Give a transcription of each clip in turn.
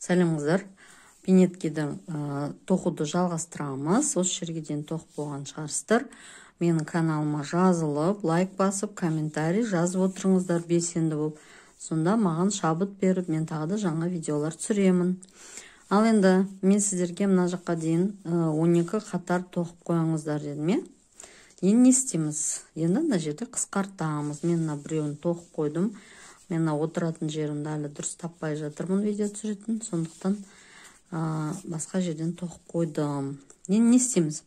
Сәлеміңіздер. Бейнеткейдің тоқуды жалғастырамыз. Осы жерге дейін тоқып болған шығарсыздар. Менің каналыма жазылып, лайк басып, комментарий жазып отырыңыздар белсенді болып. Сонда маған шабыт беріп, мен тағы да жаңа видеолар түсіремін. Ал енді мен сіздерге мына жаққа дейін 12 қатар тоқып қойыңыздар дедім. Енді не істейміз? Енді мына жерде қысқартамыз. Мен мына біреуін тоқып қойдым. Мен мына отыратын жерімді әлі дұрыс таппай жатырмын видео түсіретін. Сондықтан басқа жерден тоқып қойдым. Енді не істейміз?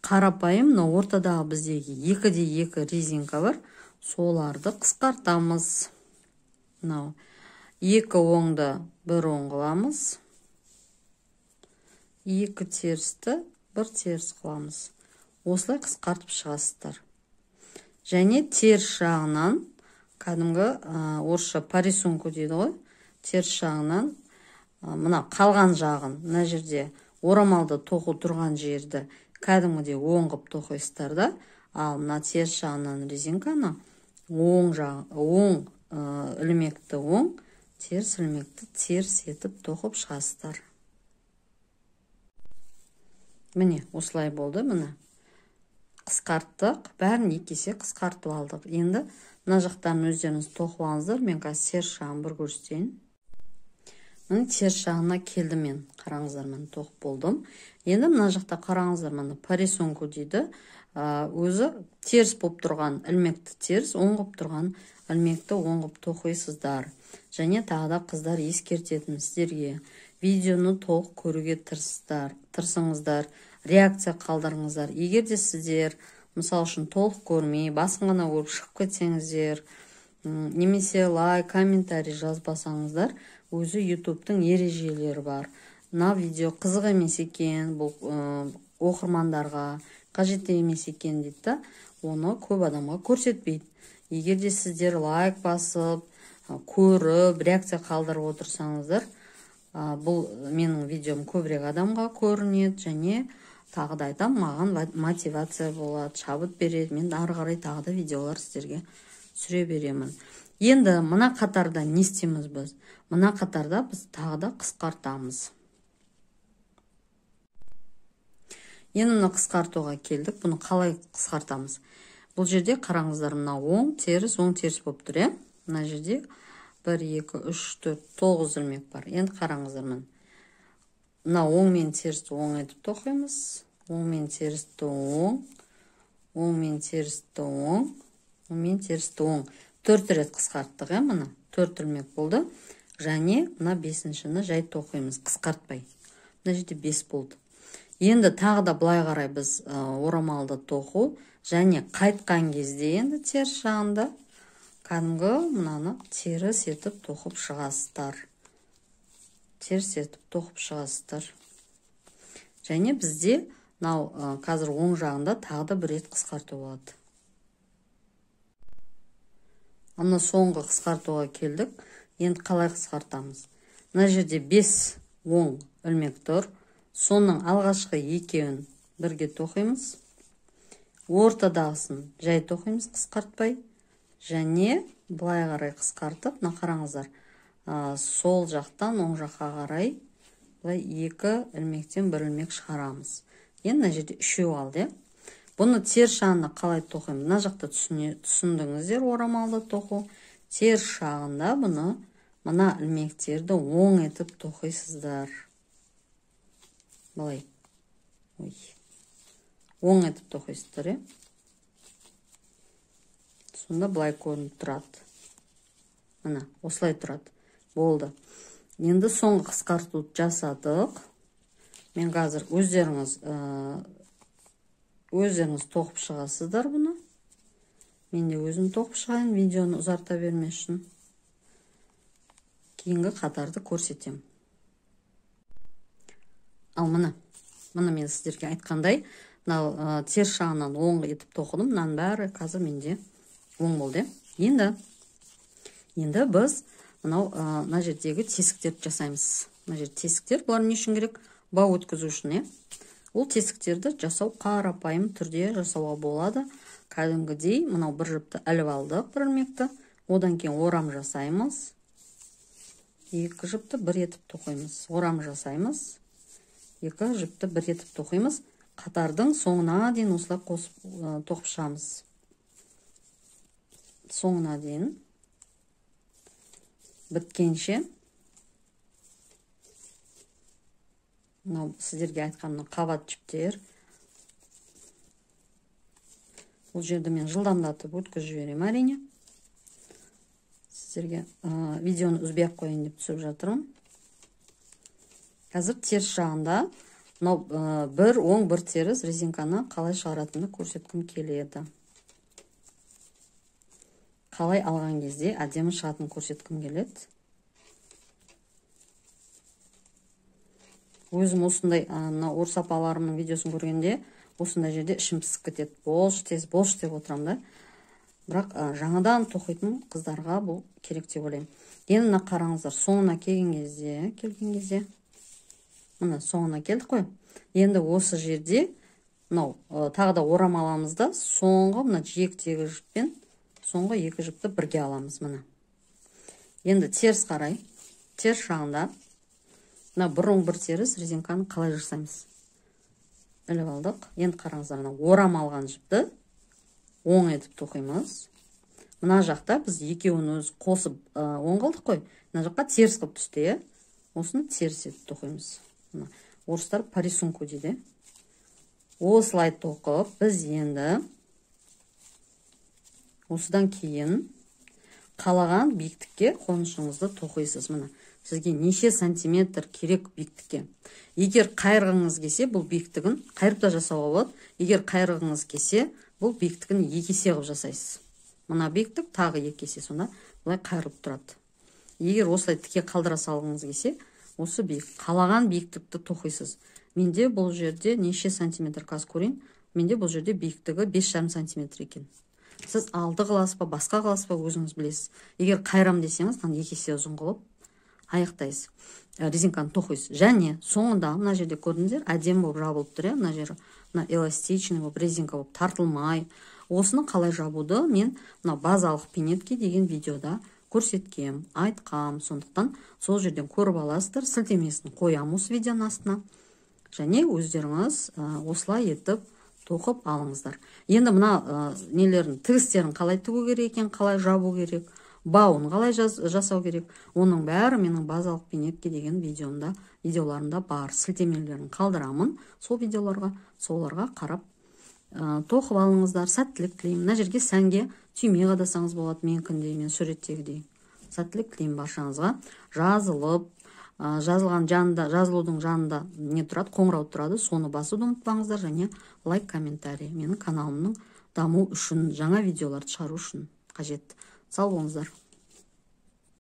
Қарапайым, мына ортадағы біздегі 2-2 резинка бар. Соларды қысқартамыз. Мынау 2 оңды 1 оң қыламыз. 2 терісті 1 теріс қыламыз. Осылай қысқартып шығасыздар. Және теріс жағынан, кәдімгі орысша по рисунку дейді ғой, теріс жағынан мына қалған жағын, мына жерде орамалды тоқу тұрған жерді кәдімгідей оң қып тоқисыздар да, ал мына теріс жағынан резинканы оң ілмекті оң, теріс ілмекті теріс етіп тоқып шығасыздар. Міне, осылай болды, міне. Қысқарттық, бәрін 2 есе қысқартып алдық. Енді мына жақтарын өздеріңіз тоқып алыңыздар. Мен қазір теріс жағын бір көрсетейін. Міне теріс жағына келдім мен. Қараңыздар, мен тоқып болдым. Енді мына жақта қараңыздар, міне по рисунку дейді. Өзі теріс болып тұрған ілмекті теріс, оң қып тұрған ілмекті оң қып тоқисыздар. Және тағы да қыздар ескертетін сіздерге видеоны толық көруге тырысыңыздар. Реакция қалдырыңыздар. Егер де сіздер, мысал үшін толық көрмей, басын ғана көріп шығып кетсеңіздер, немесе лайк, комментарий жазбасаңыздар, өзі YouTube'тың ережелері бар. Мына видео қызық емес екен, бұл оқырмандарға қажет емес екен дейді, оны көп адамға көрсетпейді. Егер де сіздер лайк басып, көріп, реакция қалдырып отырсаңыздар, бұл менің видеом көбірек адамға көрінеді, және тағы да айтам, маған мотивация болады, шабыт береді. Мен ары қарай тағы да видеолар сіздерге түсіре беремін. Енді мына қатарда не істейміз біз? Мына қатарда біз тағы да қысқартамыз. Енді мына қысқартуға келдік. Бұны қалай қысқартамыз? Бұл жерде қараңыздар, мына оң теріс болып тұр. Мына жерде 1, 2, 3, 4, 9 ілмек бар. Енді қараңыздар, мен. Мына оң мен терісті оң етіп тоқимыз. Оң мен терісті оң. Оң мен терісті оң. Оң мен терісті оң. 4 рет қысқарттық, мына 4 ілмек болды. Және мына 5-шіні жай тоқимыз, қысқартпай. Мына жерде 5 болды. Енді тағы да былай қарай біз орамалды тоқу. Және қайтқан кезде енді теріс жағында кәдімгі мынаны теріс етіп тоқып шығасыздар. Теріс етіп тоқып шығасыздар. Және бізде қазір оң жағында тағы да 1 рет қысқарту болады. Ана соңғы қысқартуға келдік. Енді қалай қысқартамыз? Мына жерде 5 оң ілмек тұр. Соның алғашқы 2-ін бірге тоқимыз. Ортадағысын жай тоқимыз, қысқартпай. Және былай қарай қысқартып, мына қараңыздар, сол жақтан оң жаққа қарай 2 ілмектен 1 ілмек шығарамыз. Енді мына жерде 3 қалды. Бұны теріс жағында қалай тоқимыз? Мына жақта түсіндіңіздер орамалды тоқу. Теріс жағында бұны мына ілмектерді оң етіп тоқисыздар. Былай. Оң етіп тоқисыздар, Сонда былай көрініп тұрады. Мына, осылай тұрады. Болды. Енді соңғы қысқартуды жасадық. Мен қазір өздеріңіз тоқып шығасыздар бұны. Мен де өзім тоқып шығайын, видеоны ұзарта бермес үшін. Кейінгі қатарды көрсетем. Ал мына мен сіздерге айтқандай, теріс жағынан оң етіп тоқыдым. Мынаның бәрі қазір менде оң болды. Енді біз мына жердегі тесіктерді жасаймыз. Мына жерде тесіктер, бұлар не үшін керек? Бау өткізу үшін, Ол тесіктерді жасау қарапайым түрде жасауға болады. Кәдімгідей мынау бір жіпті іліп алдық, 1 ілмекті. Одан кейін орам жасаймыз. екі жіпті бір етіп тоқимыз. Орам жасаймыз. Екі жіпті бір етіп тоқимыз. Қатардың соңына дейін осылай қосып тоқып шығамыз. Соңына дейін біткенше. Мынау сіздерге айтқанымның қабат жіптер. Бұл жерді мен жылдамдатып өткізіп жіберем әрине. Сіздерге видеоны үзбей қойын деп түсіріп жатырмын. Қазір теріс жағында бір оң бір теріс резинканы қалай шығаратынды көрсеткім келеді. Қалай алған кезде әдемі шығатынын көрсеткім келеді. Өзім осындай орыс апаларымның видеосын көргенде осындай жерде ішім пысып кетеді. Болш деп отырам да. Бірақ жаңадан тоқитын қыздарға бұл керек деп ойлаймын. Енді мына қараңыздар, соңына келген кезде мына соңына келдік қой. Енді осы жерде мынау тағы да орам аламыз да, соңғы мына жиектегі жіппен соңғы екі жіпті бірге аламыз мына. Енді теріс қарай, теріс жағында мына бір оң бір теріс резинканы қалай жасаймыз? Іліп алдық. Енді қараңыздар, орам алған жіпті оң етіп тоқимыз. Мына жақта біз екеуін өз қосып оң қылдық қой. Мына жаққа теріс қылып түсті. Осыны теріс етіп тоқимыз. Орыстар по рисунку дейді. Осылай тоқып, біз енді осыдан кейін қалаған биіктікке қонышыңызды тоқисыз. Мына сізге неше сантиметр керек биіктікке. Егер қайырғыңыз келсе, бұл биіктігін қайырып та жасауға болады. Егер қайырғыңыз келсе, бұл биіктігін 2 есе қылып жасайсыз. Мына биіктік тағы 2 есе, сонда бұлай қайырылып тұрады. Егер осылай тіке қалдыра салғыңыз келсе, осы қалаған биіктікті тоқисыз. Менде бұл жерде неше сантиметр қазір көрейін. Менде бұл жерде биіктігі 5,5 сантиметр екен. Сіз алды қыласыз ба, басқа қыласыз ба, өзіңіз білесіз. Егер қайрам десеңіз, 2 есе ұзын қылып аяқтайсыз. Резинканы тоқисыз. Және соңында мына жерде көрдіңіздер, әдемі болып жабылып тұр. Мына жері эластичный болып, резинка болып тартылмай. Осыны қалай жабуды мен базалық пинетки деген видеода көрсеткем, айтқам. Сондықтан сол жерден көріп аласыздар. Сілтемесін қоям осы видеоның астына. Және өздеріңіз осылай етіп тоқып алыңыздар. Енді мына нелерін, тігістерін қалай тігу керек екен, қалай жабу керек, бауын қалай жасау керек, оның бәрі менің базалық пинетки деген видеоларында бар. Сілтемелерін қалдырамын. Сол соларға қарап тоқып алыңыздар. Сәттілік тілеймін. Мына жерге сәнге түйме қадасаңыз болады, менікіндей, мен суреттегідей. Сәттілік тілеймін баршаңызға. Жазылудың жанында не тұрады, қоңырау тұрады, соны басуды ұмытпаңыздар, және лайк, комментарий. Менің каналымның даму үшін, жаңа видеоларды шығару үшін қажет. Сау болыңыздар.